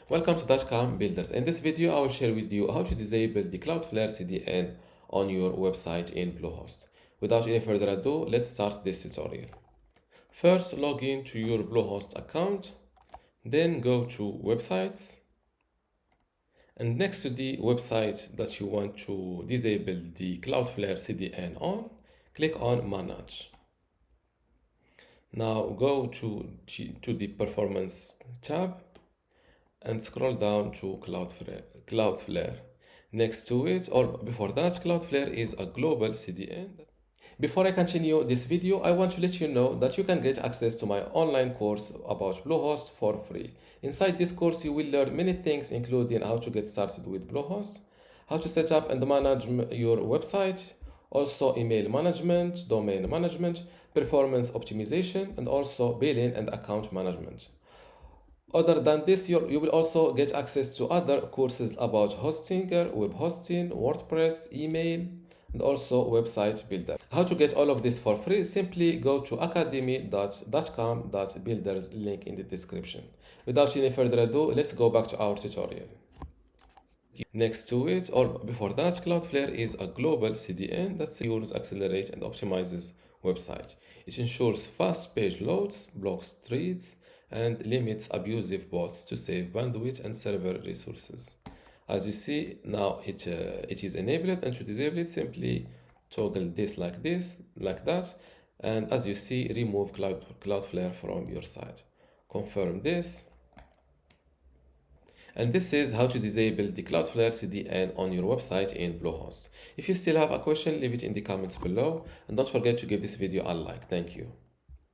Welcome to dotcom.builders. In this video, I will share with you how to disable the Cloudflare CDN on your website in Bluehost. Without any further ado, let's start this tutorial. First, log in to your Bluehost account, then go to Websites, and next to the website that you want to disable the Cloudflare CDN on, click on Manage. Now go to the Performance tab and scroll down to Cloudflare. Next to it, or before that, Cloudflare is a global CDN. Before I continue this video, I want to let you know that you can get access to my online course about Bluehost for free. Inside this course, you will learn many things, including how to get started with Bluehost, how to set up and manage your website, also email management, domain management, performance optimization, and also billing and account management. Other than this, you will also get access to other courses about hosting, web hosting, WordPress, email, and also website builder. How to get all of this for free? Simply go to academy.dotcom.builders, link in the description. Without any further ado, let's go back to our tutorial. Next to it, or before that, Cloudflare is a global CDN that secures, accelerates, and optimizes websites. It ensures fast page loads, blocks threads, and limits abusive bots to save bandwidth and server resources. As you see, now it is enabled, and to disable it, simply toggle this, like that, and as you see, remove Cloudflare from your site. Confirm this. And this is how to disable the Cloudflare CDN on your website in Bluehost. If you still have a question, leave it in the comments below, and don't forget to give this video a like. Thank you.